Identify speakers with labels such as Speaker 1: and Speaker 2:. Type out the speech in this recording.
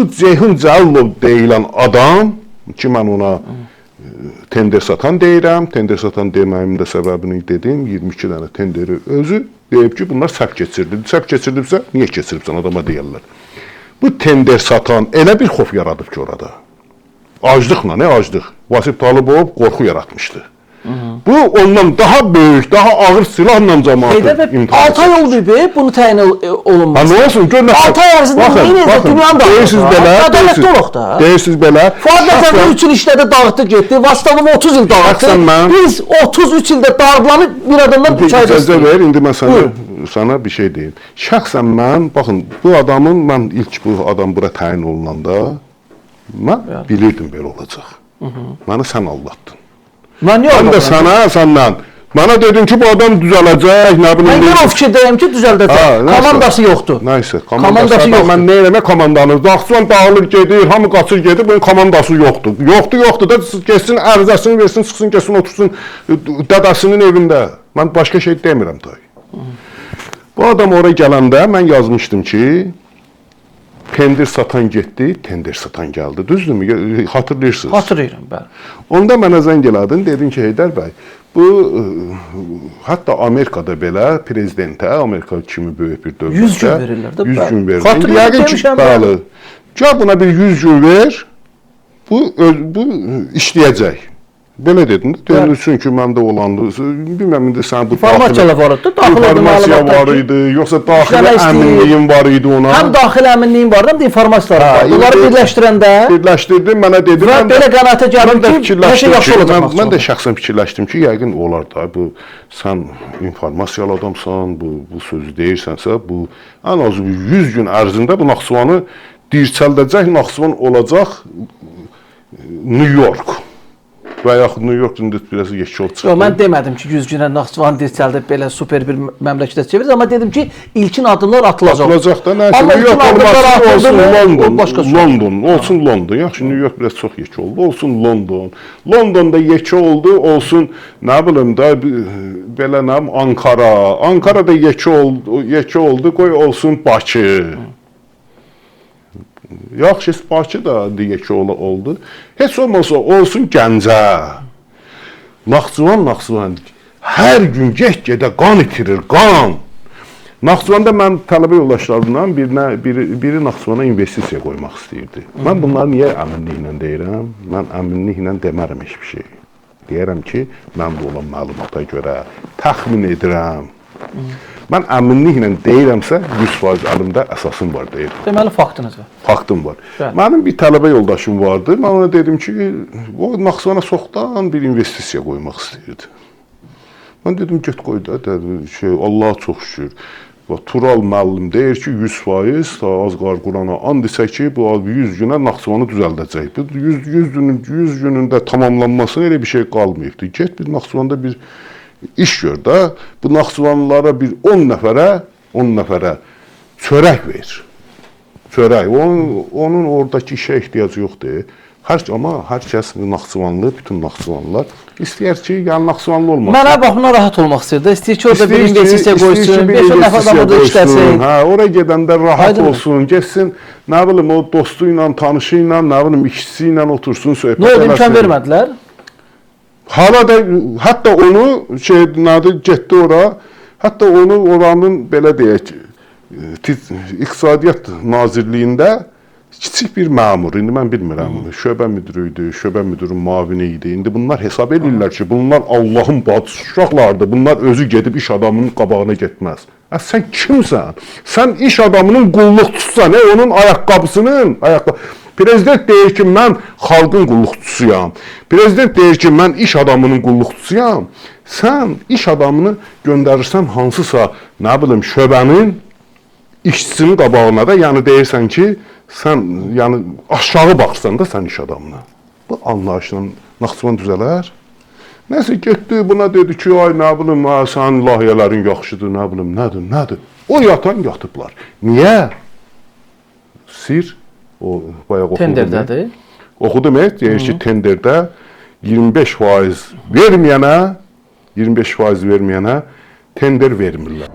Speaker 1: Bu Ceyhun Cəlilov deyilən adam ki, mən ona tender satan deyirəm. Tender satan deməyimin də səbəbini dedim. 22 dənə tenderi özü deyib ki, bunlar səhv keçirildi. Səhv keçirilibsə, niyə keçiribsən adama deyirlər. Bu tender satan elə bir xof yaradıb ki orada. Aclıqla, nə aclıq? Vasif Talıbov qorxu yaratmışdı. Bu ondan daha böyük, daha ağır silahla cəmaatı imtihan
Speaker 2: 6 ay oldu be, bunu təyin olunması.
Speaker 1: Nə olsun, gör nə
Speaker 2: 6 ay ərzində neynəyəcək dünyanın da.
Speaker 1: Deyirsiniz belə,
Speaker 2: ədalətli olaq da.
Speaker 1: Deyirsiniz belə.
Speaker 2: Fuad Nəsəbov 3 il işlədi, dağıtdı, getdi. Vasitov 30 il dağıtdı. Biz 33 ildə dağılanı bir adamdan 3 ayda
Speaker 1: istəyir. Ver, indi mən sana bir şey deyim. Şəxsən mən, baxın, bu adamın, mən ilk bu adam bura təyin olunanda, mən bilirdim belə olacaq. Məni sən aldatdın. Mən də səndən. Bana dedin ki, bu adam düzələcək, nə bileyim.
Speaker 2: Mən o fikirdəyim ki, düzəldəcək. Komandası yoxdur.
Speaker 1: Nəysə, komandası yoxdur. Mən nə eləmək komandanı? Naxçıvan dağılır gedir, hamı qaçır gedir, bunun komandası yoxdur. Yoxdur da geçsin, ərizəsini versin, çıxsın, geçsin, otursun dədəsinin evində. Mən başqa şey demirəm dayı. Bu adam oraya gələndə mən yazmışdım ki, tender satan getdi, tender satan gəldi. Düzdürmü? Hatırlayırsınız.
Speaker 2: Hatırlayıram, bəli.
Speaker 1: Onda mənə zəng elədin, dedin ki, Heydər bəy, bu hətta Amerikada belə prezidentə, Amerika kimi böyük bir dövlətdə
Speaker 2: 100 gün verirlər də.
Speaker 1: 100 gün verirlər.
Speaker 2: Xatırlayıram demişəm.
Speaker 1: Bəli. Gəl buna bir 100 gün ver, bu işləyəcək. Belə dedin də, dönülsün ki, məndə olandı. Bilməm, indi sən bu
Speaker 2: informasiyalar var idi,
Speaker 1: informasiya var idi, yoxsa daxili əminliyin var idi ona.
Speaker 2: Həm daxili əminliyin var, həm də informasiyalar var. Bunları birləşdirəndə
Speaker 1: birləşdirdim, mənə dedim.
Speaker 2: Və belə qənaətə gəldim ki, hər şey yaxşı olacaq.
Speaker 1: Mən də şəxsən fikirləşdim ki, yəqin olar da, bu sən informasiyalı adamsan, bu sözü deyirsənsə, bu ən azı 100 gün ərzində bu Naxçıvanı dirçəldəcək, Naxçıvan olacaq New York. Və yaxud New York biraz yeşil çıxdı.
Speaker 2: Mən demədim ki, 100 günə Naxçıvan dirçəldib belə super bir məmləkətə çevirir, amma dedim ki, ilkin addımlar atılacaq.
Speaker 1: Atılacaq da nəsə.
Speaker 2: Amma ilkin addımlar
Speaker 1: olsun London, olsun London. Yaxşı, New York biraz çox yekə oldu, olsun London. Londonda yekə oldu, olsun, nə bilim da, belə nə bilim, Ankara. Ankara'da yekə oldu, qoy olsun Bakı. Yaxşı, Bakı da yekə oldu. Heç olmasa olsun Gəncə. Naxçıvan hər gün get-gedə qan itirir, qan. Naxçıvanda mən tələbə yoldaşlarımdan biri Naxçıvana investisiya qoymaq istəyirdi. Mən bunları niyə əminliklə deyirəm? Mən əminliklə demərəm heç bir şey. Deyərəm ki, məndə olan məlumata görə təxmin edirəm. Mən əminliklə deyirəmsə, 100% əlimdə əsasım var deyirəm.
Speaker 2: Deməli, faktınız var.
Speaker 1: Faktım var. Mənim bir tələbə yoldaşım vardı. Mən ona dedim ki, o Naxçıvana çoxdan bir investisiya qoymaq istəyirdi. Mən dedim, get qoy da, Allaha çox şükür. Tural müəllim deyir ki, 100% az qar Qurana and içək ki, bu 100 günə Naxçıvanı düzəldəcək. 100 günündə tamamlanmasına elə bir şey qalmayıbdır. Get bir Naxçıvanda bir iş gör da, bu Naxçıvanlılara bir 10 nəfərə çörək ver. Çörək. Onun oradakı işə ehtiyacı yoxdur. Amma hər kəs Naxçıvanlı, bütün Naxçıvanlılar istəyər ki, yəni Naxçıvanlı olmasın.
Speaker 2: Mənə baxımdan rahat olmaq istəyir. İstəyir ki, orada bir investisiya qoysun, 5 nəfər adam orada işləsin.
Speaker 1: Oraya gedəndə rahat olsun, geçsin, nə bilim, o dostu ilə, tanışı ilə, nə bilim, işçisi ilə otursun, söhbət eləsin.
Speaker 2: Nə oldu, imkan vermədilər?
Speaker 1: Hala da, hətta onu, getdi ora, hətta onu oranın, belə deyək, İqtisadiyyat Nazirliyində kiçik bir məmur, indi mən bilmirəm, şöbə müdürü idi, şöbə müdürün müavini idi. İndi bunlar hesab edirlər ki, bunlar Allahın bacısı uşaqlardır, bunlar özü gedib iş adamının qabağına getməz. Sən kimsən? Sən iş adamının qulluqçusan, onun ayaqqabısının, Prezident deyir ki, mən xalqın qulluqçusuyam. Prezident deyir ki, mən iş adamının qulluqçusuyam. Sən iş adamını göndərirsən hansısa, nə bilim, şöbənin işçisinin qabağına da, yəni deyirsən ki, sən yəni aşağı baxırsan da sən iş adamına. Bu anlayışla Naxçıvan düzələr. Nəsə getdi, buna dedi ki, ay nə bilim, sənin layihələrin yaxşıdır, nə bilim, nədir? O yatan yatıblar. Niyə? Sir, o bayaq oxudum.
Speaker 2: Tenderdədir.
Speaker 1: Oxudum, deyir ki, tenderdə 25% verməyənə tender vermirlər.